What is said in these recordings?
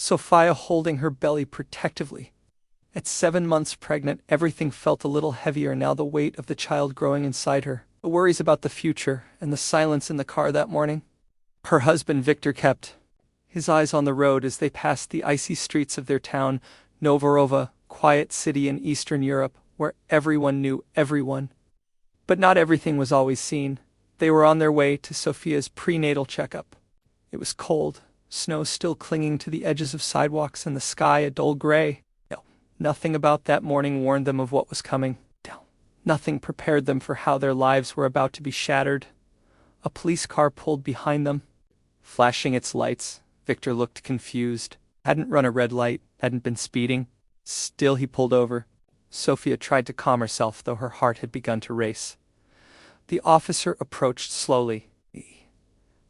Sophia holding her belly protectively. At 7 months pregnant, everything felt a little heavier now, the weight of the child growing inside her, the worries about the future, and the silence in the car that morning. Her husband Victor kept his eyes on the road as they passed the icy streets of their town, Novorova, quiet city in Eastern Europe, where everyone knew everyone. But not everything was always seen. They were on their way to Sophia's prenatal checkup. It was cold, snow still clinging to the edges of sidewalks and the sky a dull gray. No, nothing about that morning warned them of what was coming. No, nothing prepared them for how their lives were about to be shattered. A police car pulled behind them. Flashing its lights, Victor looked confused. Hadn't run a red light, hadn't been speeding. Still he pulled over. Sophia tried to calm herself, though her heart had begun to race. The officer approached slowly,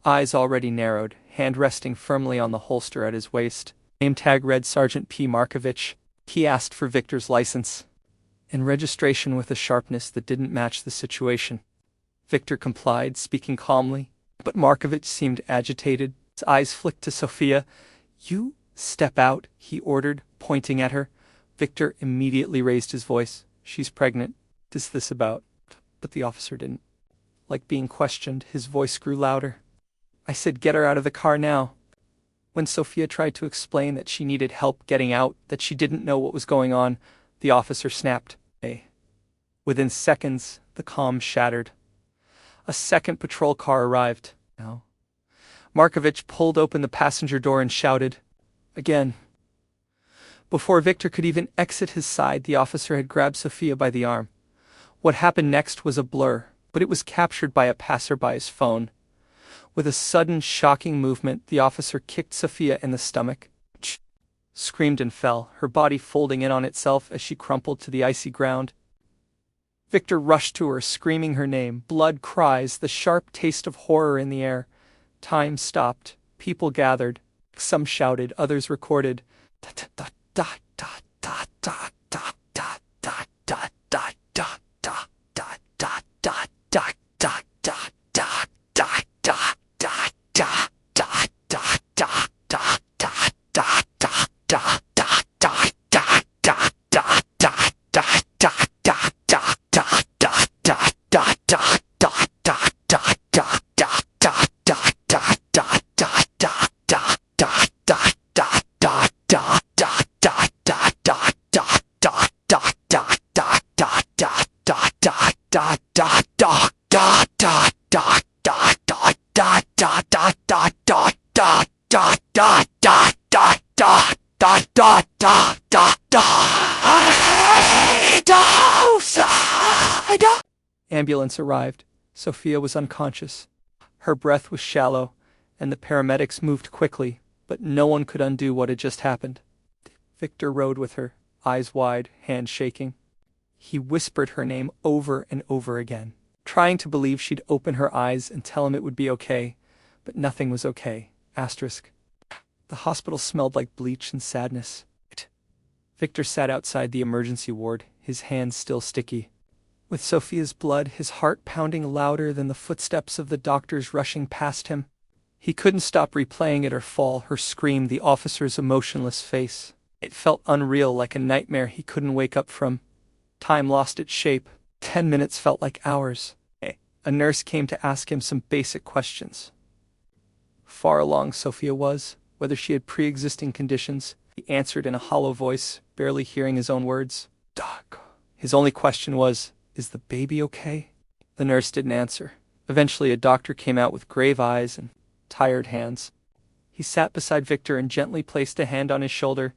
eyes already narrowed, hand resting firmly on the holster at his waist. Name tag read Sergeant P. Markovich. He asked for Victor's license and registration with a sharpness that didn't match the situation. Victor complied, speaking calmly, but Markovich seemed agitated. His eyes flicked to Sophia. "You step out," he ordered, pointing at her. Victor immediately raised his voice. "She's pregnant. What's this about?" But the officer didn't. Like being questioned, his voice grew louder. "I said get her out of the car now." When Sophia tried to explain that she needed help getting out, that she didn't know what was going on, the officer snapped, "Hey." Within seconds, the calm shattered. A second patrol car arrived. No. Markovich pulled open the passenger door and shouted, "Again." Before Victor could even exit his side, the officer had grabbed Sophia by the arm. What happened next was a blur, but it was captured by a passerby's phone. With a sudden, shocking movement, the officer kicked Sophia in the stomach. Screamed and fell, her body folding in on itself as she crumpled to the icy ground. Victor rushed to her, screaming her name. Blood, cries, the sharp taste of horror in the air. Time stopped. People gathered. Some shouted, others recorded. Ambulance arrived. Sophia was unconscious. Her breath was shallow, and the paramedics moved quickly, but no one could undo what had just happened. Victor rode with her, eyes wide, hands shaking. He whispered her name over and over again, trying to believe she'd open her eyes and tell him it would be okay, but nothing was okay. Asterisk. The hospital smelled like bleach and sadness. Victor sat outside the emergency ward, his hands still sticky. With Sophia's blood, his heart pounding louder than the footsteps of the doctors rushing past him. He couldn't stop replaying it, her fall, her scream, the officer's emotionless face. It felt unreal, like a nightmare he couldn't wake up from. Time lost its shape. 10 minutes felt like hours. A nurse came to ask him some basic questions. Far along Sophia was, whether she had pre-existing conditions. He answered in a hollow voice, barely hearing his own words. "Doc." His only question was, "Is the baby okay?" The nurse didn't answer. Eventually a doctor came out with grave eyes and tired hands. He sat beside Victor and gently placed a hand on his shoulder.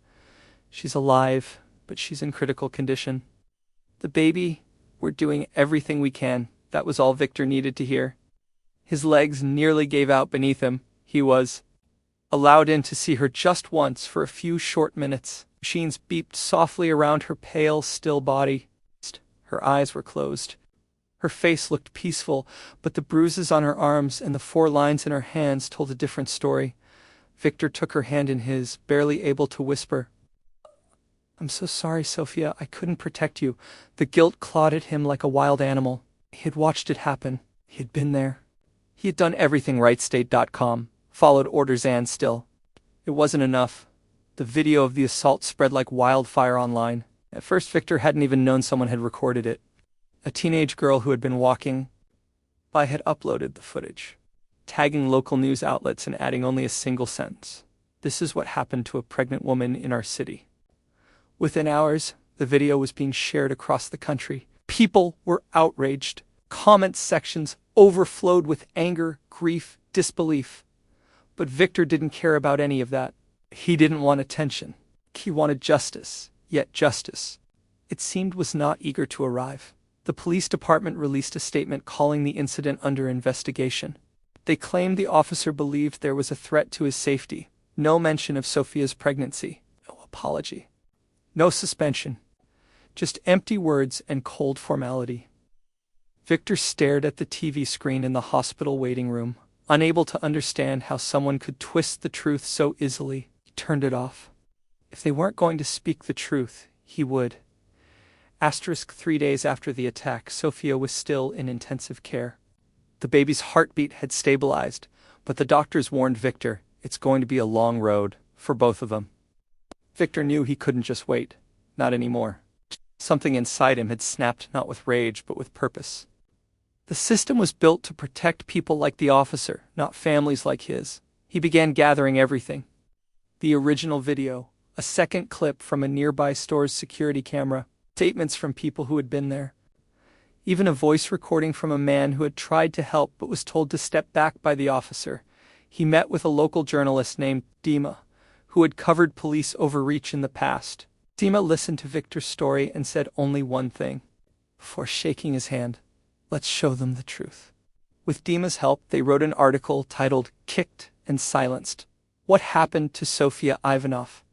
"She's alive, but she's in critical condition. The baby, we're doing everything we can." That was all Victor needed to hear. His legs nearly gave out beneath him. He was allowed in to see her just once for a few short minutes. Machines beeped softly around her pale, still body. Her eyes were closed. Her face looked peaceful, but the bruises on her arms and the 4 lines in her hands told a different story. Victor took her hand in his, barely able to whisper, "I'm so sorry, Sophia, I couldn't protect you." The guilt clawed at him like a wild animal. He had watched it happen. He had been there. He had done everything right, state.com, followed orders, and still, it wasn't enough. The video of the assault spread like wildfire online. At first, Victor hadn't even known someone had recorded it. A teenage girl who had been walking by had uploaded the footage, tagging local news outlets and adding only a single sentence. "This is what happened to a pregnant woman in our city." Within hours, the video was being shared across the country. People were outraged. Comment sections overflowed with anger, grief, disbelief. But Victor didn't care about any of that. He didn't want attention. He wanted justice, yet justice, it seemed, was not eager to arrive. The police department released a statement calling the incident under investigation. They claimed the officer believed there was a threat to his safety. No mention of Sophia's pregnancy. No apology. No suspension. Just empty words and cold formality. Victor stared at the TV screen in the hospital waiting room, unable to understand how someone could twist the truth so easily. He turned it off. If they weren't going to speak the truth, he would. 3 days after the attack, Sophia was still in intensive care. The baby's heartbeat had stabilized, but the doctors warned Victor it's going to be a long road for both of them. Victor knew he couldn't just wait. Not anymore. Something inside him had snapped, not with rage, but with purpose. The system was built to protect people like the officer, not families like his. He began gathering everything. The original video, a second clip from a nearby store's security camera, statements from people who had been there. Even a voice recording from a man who had tried to help but was told to step back by the officer. He met with a local journalist named Dima, who had covered police overreach in the past. Dima listened to Victor's story and said only one thing. Before shaking his hand, "Let's show them the truth." With Dima's help, they wrote an article titled "Kicked and Silenced: What Happened to Sofia Ivanov."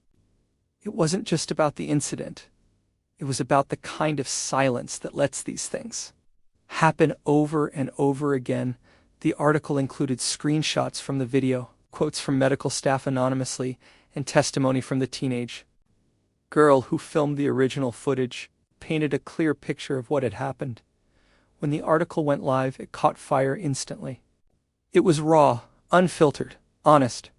It wasn't just about the incident. It was about the kind of silence that lets these things happen over and over again. The article included screenshots from the video, quotes from medical staff anonymously, and testimony from the teenage girl who filmed the original footage, painted a clear picture of what had happened. When the article went live, it caught fire instantly. It was raw, unfiltered, honest.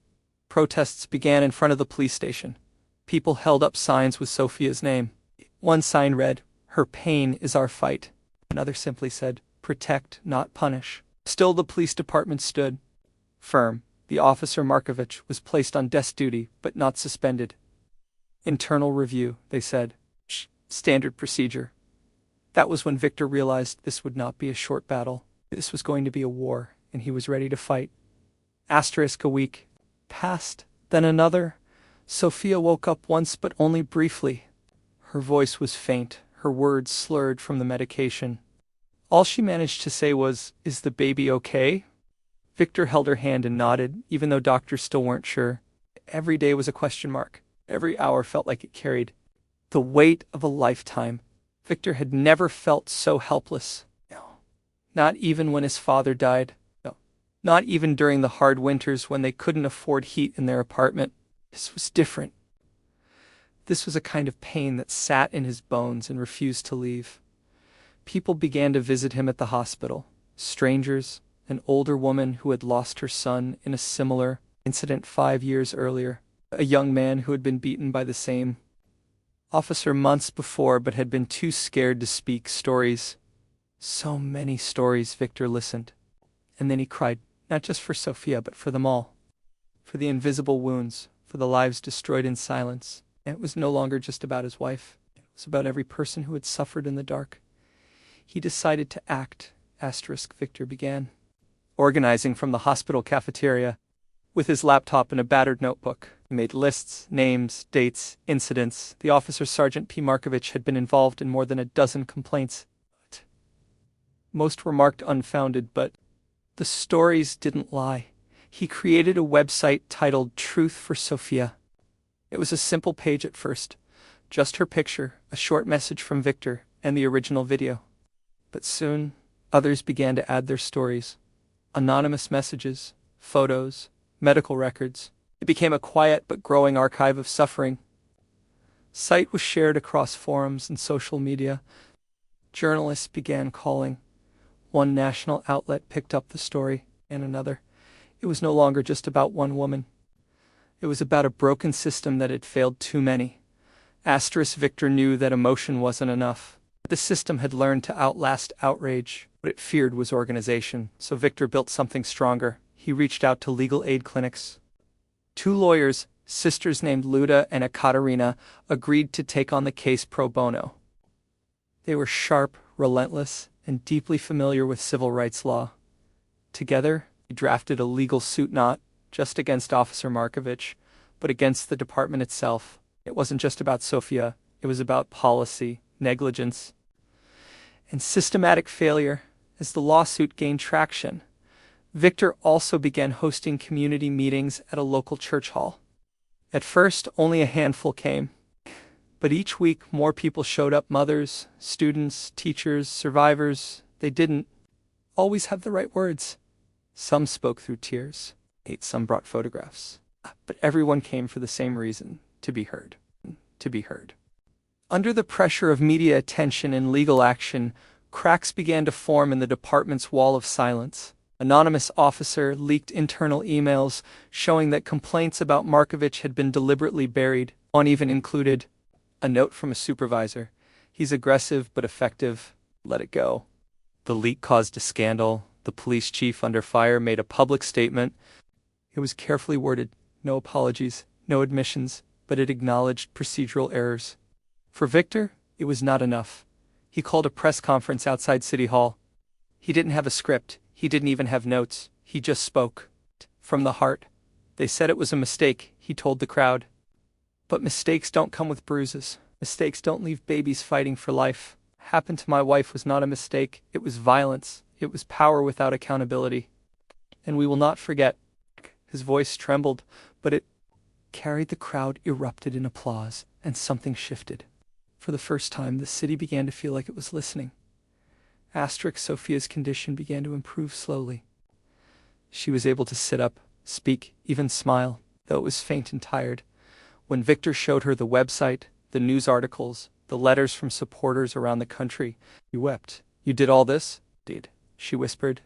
Protests began in front of the police station. People held up signs with Sophia's name. One sign read, "Her pain is our fight." Another simply said, "Protect, not punish." Still, the police department stood firm. The officer, Markovich, was placed on desk duty, but not suspended. "Internal review," they said. Standard procedure. That was when Victor realized this would not be a short battle. This was going to be a war, and he was ready to fight. A week passed, then another. Sophia woke up once, but only briefly. Her voice was faint, her words slurred from the medication. All she managed to say was, "Is the baby okay?" Victor held her hand and nodded, even though doctors still weren't sure. Every day was a question mark. Every hour felt like it carried the weight of a lifetime. Victor had never felt so helpless. No. Not even when his father died. No. Not even during the hard winters when they couldn't afford heat in their apartment. This was different. This was a kind of pain that sat in his bones and refused to leave. People began to visit him at the hospital. Strangers, an older woman who had lost her son in a similar incident 5 years earlier, a young man who had been beaten by the same officer months before but had been too scared to speak. Stories. So many stories. Victor listened. And then he cried, not just for Sophia but for them all. For the invisible wounds, for the lives destroyed in silence. And it was no longer just about his wife. It was about every person who had suffered in the dark. He decided to act. Victor began organizing from the hospital cafeteria. With his laptop and a battered notebook, he made lists, names, dates, incidents. The officer, Sergeant P. Markovich, had been involved in more than a dozen complaints. Most were marked unfounded, but the stories didn't lie. He created a website titled Truth for Sophia. It was a simple page at first, just her picture, a short message from Victor, and the original video. But soon, others began to add their stories. Anonymous messages, photos, medical records. It became a quiet but growing archive of suffering. Site was shared across forums and social media. Journalists began calling. One national outlet picked up the story, and another. It was no longer just about one woman. It was about a broken system that had failed too many. Victor knew that emotion wasn't enough. The system had learned to outlast outrage. What it feared was organization, so Victor built something stronger. He reached out to legal aid clinics. 2 lawyers, sisters named Luda and Ekaterina, agreed to take on the case pro bono. They were sharp, relentless, and deeply familiar with civil rights law. Together, they drafted a legal suit not just against Officer Markovich, but against the department itself. It wasn't just about Sofia, it was about policy, negligence, and systematic failure. As the lawsuit gained traction, Victor also began hosting community meetings at a local church hall. At first, only a handful came, but each week more people showed up: mothers, students, teachers, survivors. They didn't always have the right words. Some spoke through tears, some brought photographs, but everyone came for the same reason: to be heard. To be heard. Under the pressure of media attention and legal action, cracks began to form in the department's wall of silence. Anonymous officer leaked internal emails showing that complaints about Markovich had been deliberately buried. One even included a note from a supervisor: "He's aggressive but effective. Let it go." The leak caused a scandal. The police chief, under fire, made a public statement. It was carefully worded: no apologies, no admissions, but it acknowledged procedural errors. For Victor, it was not enough. He called a press conference outside City Hall. He didn't have a script. He didn't even have notes. He just spoke. From the heart. They said it was a mistake, he told the crowd. But mistakes don't come with bruises. Mistakes don't leave babies fighting for life. What happened to my wife was not a mistake. It was violence. It was power without accountability. And we will not forget. His voice trembled, but it carried. The crowd erupted in applause, and something shifted. For the first time, the city began to feel like it was listening. Sophia's condition began to improve slowly. She was able to sit up, speak, even smile, though it was faint and tired. When Victor showed her the website, the news articles, the letters from supporters around the country, "You wept. You did all this?" "Did," she whispered.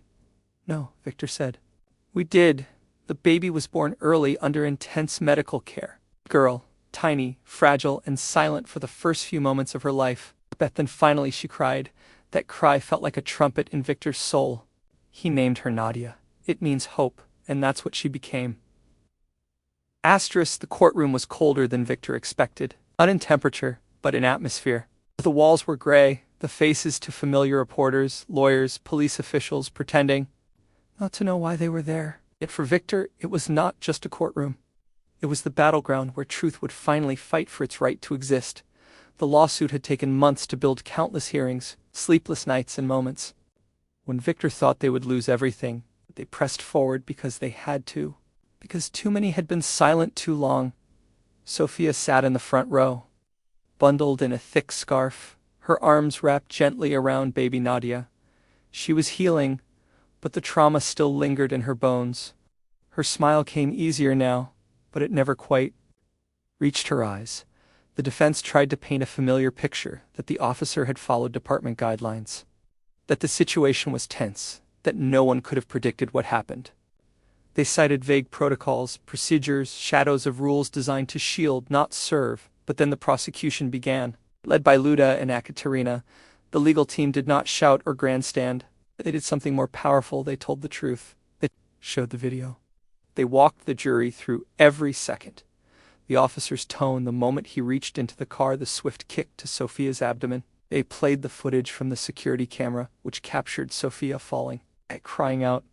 "No," Victor said. "We did. The baby was born early under intense medical care. Girl, tiny, fragile, and silent for the first few moments of her life. But then finally she cried. That cry felt like a trumpet in Victor's soul. He named her Nadia. It means hope, and that's what she became." The courtroom was colder than Victor expected. Not in temperature, but in atmosphere. The walls were gray, the faces to familiar reporters, lawyers, police officials, pretending not to know why they were there. Yet for Victor, it was not just a courtroom. It was the battleground where truth would finally fight for its right to exist. The lawsuit had taken months to build: countless hearings, sleepless nights and moments. When Victor thought they would lose everything, they pressed forward because they had to. Because too many had been silent too long. Sofia sat in the front row, bundled in a thick scarf, her arms wrapped gently around baby Nadia. She was healing, but the trauma still lingered in her bones. Her smile came easier now, but it never quite reached her eyes. The defense tried to paint a familiar picture: that the officer had followed department guidelines, that the situation was tense, that no one could have predicted what happened. They cited vague protocols, procedures, shadows of rules designed to shield, not serve. But then the prosecution began. Led by Luda and Ekaterina, the legal team did not shout or grandstand. They did something more powerful. They told the truth. They showed the video. They walked the jury through every second. The officer's tone the moment he reached into the car, the swift kick to Sofia's abdomen. They played the footage from the security camera, which captured Sofia falling, crying out,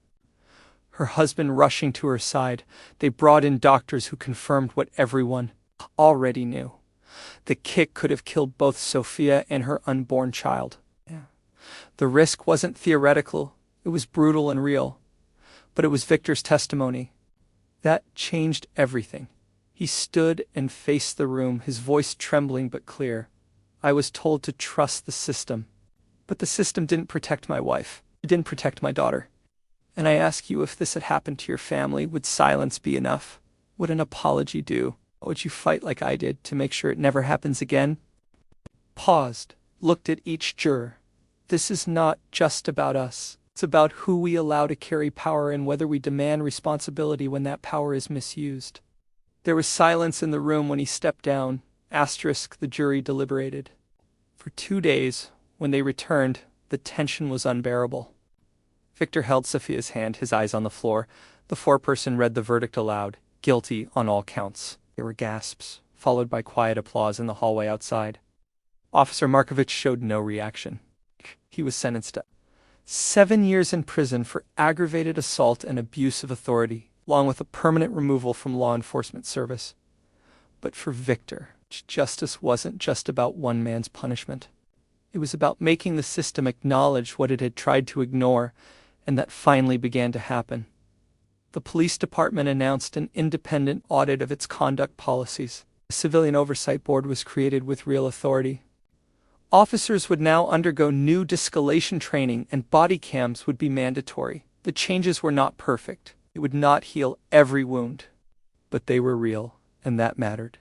her husband rushing to her side. They brought in doctors who confirmed what everyone already knew. The kick could have killed both Sofia and her unborn child. The risk wasn't theoretical, it was brutal and real. But it was Victor's testimony that changed everything. He stood and faced the room, his voice trembling but clear. "I was told to trust the system. But the system didn't protect my wife. It didn't protect my daughter. And I ask you, if this had happened to your family, would silence be enough? Would an apology do? Would you fight like I did to make sure it never happens again?" Paused, looked at each juror. "This is not just about us. It's about who we allow to carry power and whether we demand responsibility when that power is misused." There was silence in the room when he stepped down. The jury deliberated. For 2 days, when they returned, the tension was unbearable. Victor held Sophia's hand, his eyes on the floor. The foreperson read the verdict aloud, guilty on all counts. There were gasps, followed by quiet applause in the hallway outside. Officer Markovich showed no reaction. He was sentenced to 7 years in prison for aggravated assault and abuse of authority, along with a permanent removal from law enforcement service. But for Victor, justice wasn't just about one man's punishment. It was about making the system acknowledge what it had tried to ignore, and that finally began to happen. The police department announced an independent audit of its conduct policies. A civilian oversight board was created with real authority. Officers would now undergo new de-escalation training, and body cams would be mandatory. The changes were not perfect. It would not heal every wound. But they were real, and that mattered.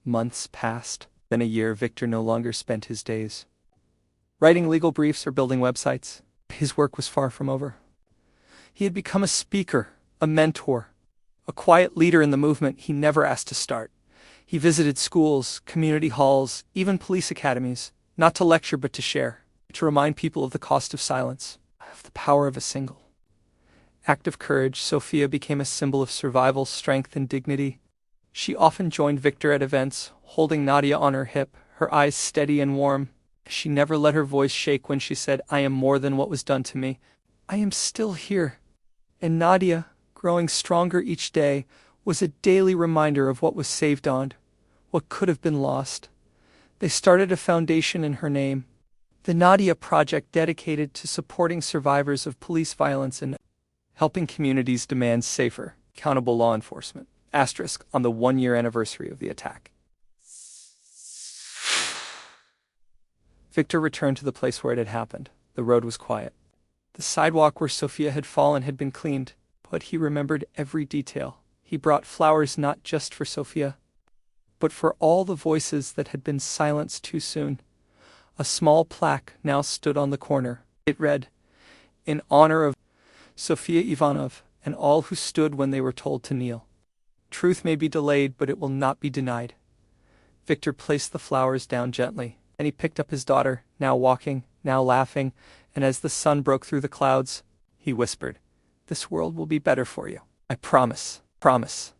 Months passed. Then a year. Victor no longer spent his days writing legal briefs or building websites. His work was far from over. He had become a speaker, a mentor, a quiet leader in the movement he never asked to start. He visited schools, community halls, even police academies, not to lecture but to share, to remind people of the cost of silence, of the power of a single act of courage. Sophia became a symbol of survival, strength, and dignity. She often joined Victor at events, holding Nadia on her hip, her eyes steady and warm. She never let her voice shake when she said, "I am more than what was done to me. I am still here." And Nadia, growing stronger each day, was a daily reminder of what was saved on, what could have been lost. They started a foundation in her name, the Nadia Project, dedicated to supporting survivors of police violence and helping communities demand safer, accountable law enforcement. On the 1-year anniversary of the attack. Victor returned to the place where it had happened. The road was quiet. The sidewalk where Sophia had fallen had been cleaned, but he remembered every detail. He brought flowers not just for Sophia, but for all the voices that had been silenced too soon. A small plaque now stood on the corner. It read, "In honor of Sophia Ivanov and all who stood when they were told to kneel. Truth may be delayed, but it will not be denied." Victor placed the flowers down gently, and he picked up his daughter, now walking, now laughing, and as the sun broke through the clouds, he whispered, "This world will be better for you. I promise, promise."